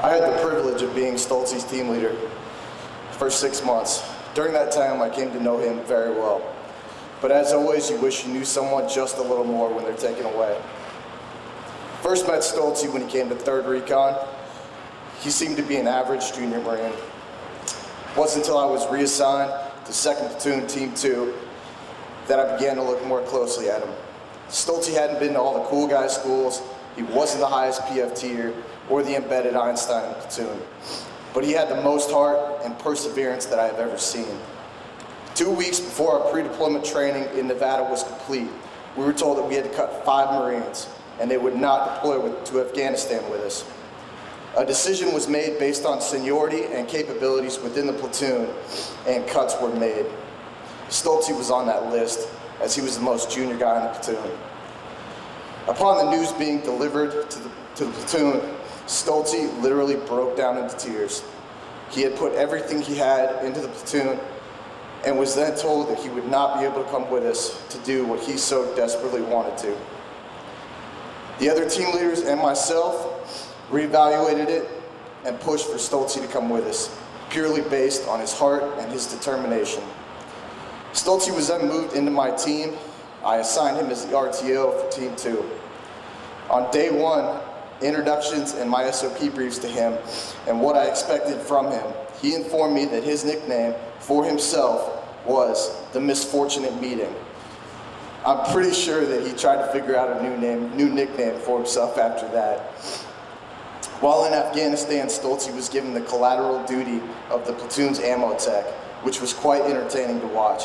I had the privilege of being Stultz's team leader for 6 months. During that time, I came to know him very well. But as always, you wish you knew someone just a little more when they're taken away. First met Stultz when he came to 3rd Recon. He seemed to be an average junior Marine. It wasn't until I was reassigned to 2nd Platoon, Team 2, that I began to look more closely at him. Stultz hadn't been to all the cool guy schools. He wasn't the highest PFTer or the embedded Einstein in the platoon. But he had the most heart and perseverance that I have ever seen. 2 weeks before our pre-deployment training in Nevada was complete, we were told that we had to cut 5 Marines and they would not deploy to Afghanistan with us. A decision was made based on seniority and capabilities within the platoon, and cuts were made. Stultz was on that list, as he was the most junior guy in the platoon. Upon the news being delivered to the platoon, Stultz literally broke down into tears. He had put everything he had into the platoon and was then told that he would not be able to come with us to do what he so desperately wanted to. The other team leaders and myself reevaluated it and pushed for Stultz to come with us, purely based on his heart and his determination. Stultz was then moved into my team. I assigned him as the RTO for Team 2. On day 1, introductions and my SOP briefs to him and what I expected from him, he informed me that his nickname for himself was the Misfortunate Meeting. I'm pretty sure that he tried to figure out a new nickname for himself after that. While in Afghanistan, Stultz was given the collateral duty of the platoon's ammo tech, which was quite entertaining to watch.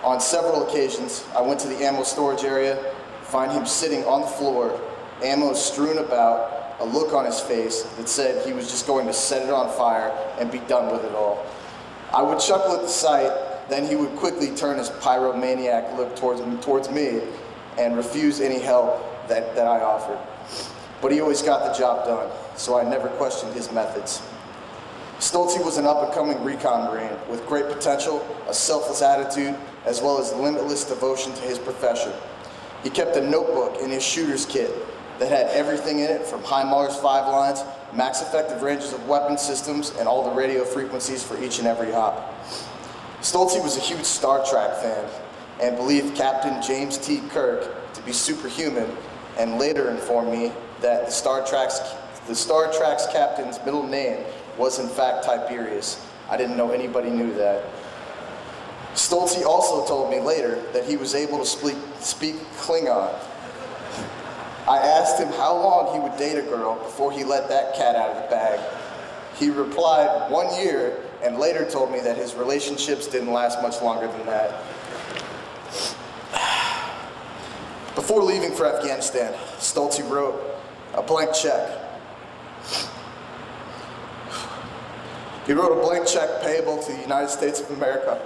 On several occasions, I went to the ammo storage area, find him sitting on the floor, ammo strewn about, a look on his face that said he was just going to set it on fire and be done with it all. I would chuckle at the sight, then he would quickly turn his pyromaniac look towards me and refuse any help that I offered. But he always got the job done, so I never questioned his methods. Stultz was an up-and-coming recon Marine with great potential, a selfless attitude, as well as limitless devotion to his profession. He kept a notebook in his shooter's kit that had everything in it from HIMARS 5 lines, max effective ranges of weapon systems, and all the radio frequencies for each and every hop. Stultz was a huge Star Trek fan and believed Captain James T. Kirk to be superhuman, and later informed me that the Star Trek's captain's middle name was in fact Tiberius. I didn't know anybody knew that. Stultz also told me later that he was able to speak Klingon. I asked him how long he would date a girl before he let that cat out of the bag. He replied 1 year, and later told me that his relationships didn't last much longer than that. Before leaving for Afghanistan, Stultz wrote a blank check. He wrote a blank check payable to the United States of America.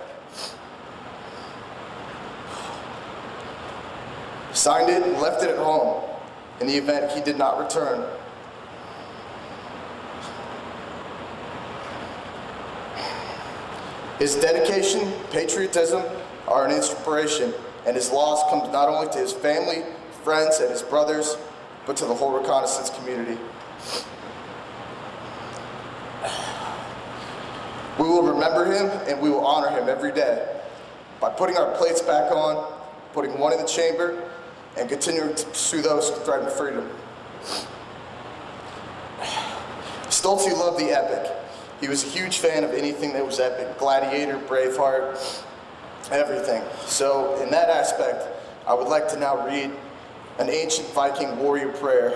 Signed it and left it at home in the event he did not return. His dedication, patriotism are an inspiration, and his loss comes not only to his family, friends, and his brothers, but to the whole reconnaissance community. We will remember him and we will honor him every day by putting our plates back on, putting one in the chamber, and continuing to pursue those who threaten freedom. Stultz loved the epic. He was a huge fan of anything that was epic. Gladiator, Braveheart, everything. So in that aspect, I would like to now read an ancient Viking warrior prayer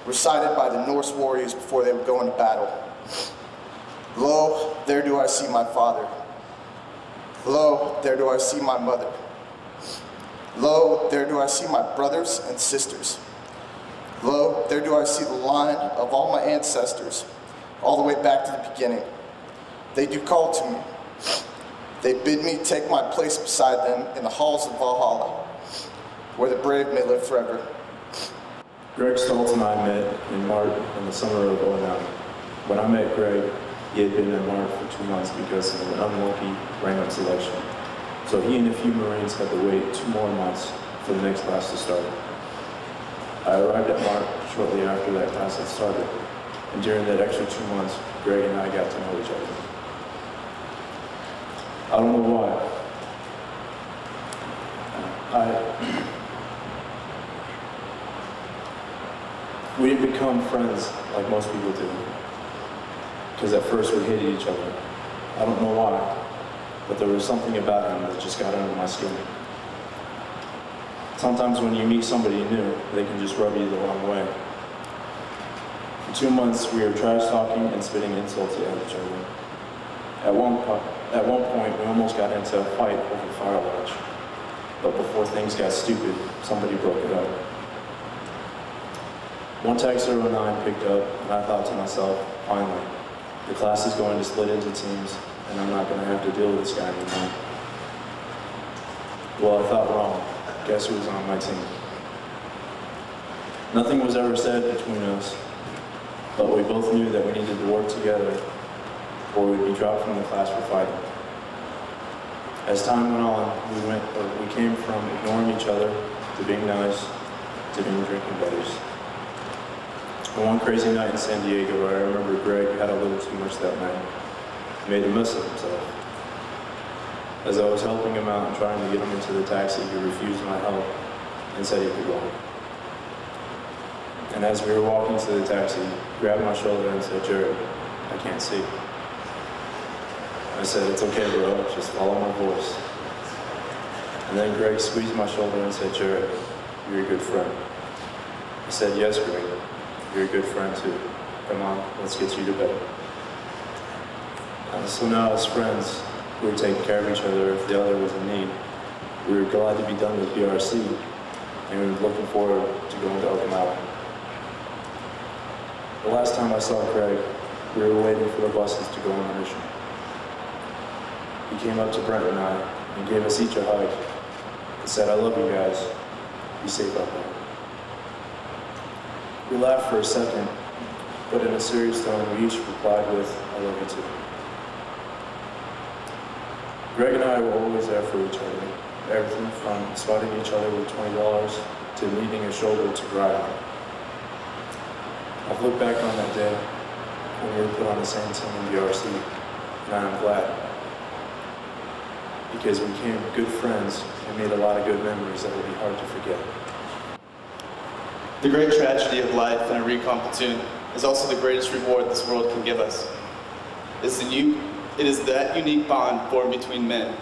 recited by the Norse warriors before they would go into battle. Lo, there do I see my father. Lo, there do I see my mother. Lo, there do I see my brothers and sisters. Lo, there do I see the line of all my ancestors, all the way back to the beginning. They do call to me. They bid me take my place beside them in the halls of Valhalla, where the brave may live forever. Greg Stultz and I met in March in the summer of '09. When I met Greg, he had been in March for 2 months because of an unlucky random selection. So he and a few Marines had to wait 2 more months for the next class to start. I arrived at March shortly after that class had started. And during that extra 2 months, Greg and I got to know each other. I don't know why. We didn't become friends like most people do. Because at first we hated each other. I don't know why, but there was something about him that just got under my skin. Sometimes when you meet somebody new, they can just rub you the wrong way. For 2 months, we were trash talking and spitting insults at each other. At one point, we almost got into a fight over Firewatch. But before things got stupid, somebody broke it up. One Texter 09 picked up, and I thought to myself, finally, the class is going to split into teams, and I'm not going to have to deal with this guy anymore. Well, I thought wrong. Guess who was on my team? Nothing was ever said between us, but we both knew that we needed to work together, or we'd be dropped from the class for fighting. As time went on, we came from ignoring each other to being nice to being drinking buddies. And one crazy night in San Diego, I remember Greg had a little too much that night. He made a mess of himself. As I was helping him out and trying to get him into the taxi, he refused my help and said he could walk. And as we were walking to the taxi, he grabbed my shoulder and said, "Jared, I can't see." I said, "It's okay, bro, just follow my voice." And then Greg squeezed my shoulder and said, "Jared, you're a good friend." I said, "Yes, Greg, you're a good friend too. Come on, let's get you to bed." So now as friends, we were taking care of each other if the other was in need. We were glad to be done with BRC, and we were looking forward to going to Okinawa. The last time I saw Greg, we were waiting for the buses to go on the mission. He came up to Brent and I and gave us each a hug and said, "I love you guys. Be safe out there." We laughed for a second, but in a serious tone, we each replied with, "I love you too." Greg and I were always there for each other. Everything from spotting each other with $20 to needing a shoulder to cry on. I've looked back on that day when we were put on the same team in BRC, and I'm glad. Because we became good friends and made a lot of good memories that will be hard to forget. The great tragedy of life in a recon platoon is also the greatest reward this world can give us. It is that unique bond formed between men.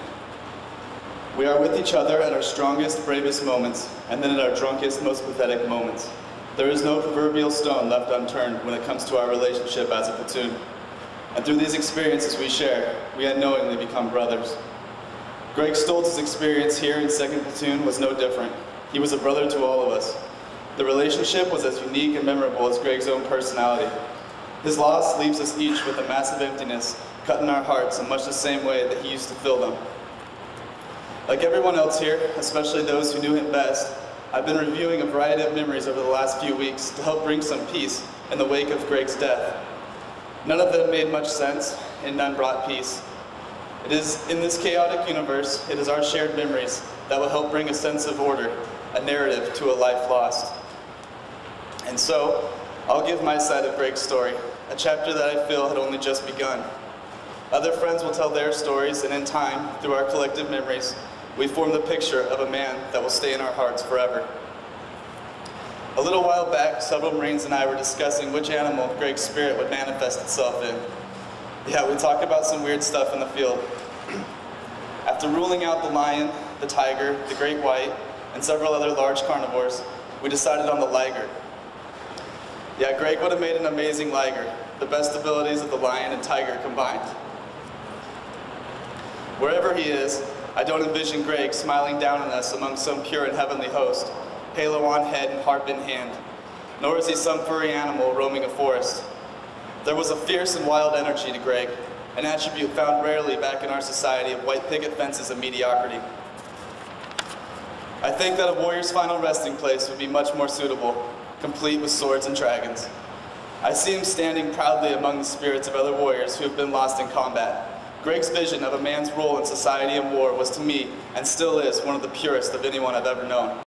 We are with each other at our strongest, bravest moments, and then at our drunkest, most pathetic moments. There is no proverbial stone left unturned when it comes to our relationship as a platoon. And through these experiences we share, we unknowingly become brothers. Greg Stultz's experience here in 2nd Platoon was no different. He was a brother to all of us. The relationship was as unique and memorable as Greg's own personality. His loss leaves us each with a massive emptiness, cut in our hearts in much the same way that he used to fill them. Like everyone else here, especially those who knew him best, I've been reviewing a variety of memories over the last few weeks to help bring some peace in the wake of Greg's death. None of them made much sense, and none brought peace. It is in this chaotic universe, it is our shared memories that will help bring a sense of order, a narrative to a life lost. And so, I'll give my side of Greg's story, a chapter that I feel had only just begun. Other friends will tell their stories, and in time, through our collective memories, we form the picture of a man that will stay in our hearts forever. A little while back, several Marines and I were discussing which animal Greg's spirit would manifest itself in. Yeah, we talked about some weird stuff in the field. After ruling out the lion, the tiger, the great white, and several other large carnivores, we decided on the liger. Yeah, Greg would have made an amazing liger, the best abilities of the lion and tiger combined. Wherever he is, I don't envision Greg smiling down on us among some pure and heavenly host, halo on head and harp in hand, nor is he some furry animal roaming a forest. There was a fierce and wild energy to Greg, an attribute found rarely back in our society of white picket fences and mediocrity. I think that a warrior's final resting place would be much more suitable, complete with swords and dragons. I see him standing proudly among the spirits of other warriors who have been lost in combat. Greg's vision of a man's role in society and war was to me, and still is, one of the purest of anyone I've ever known.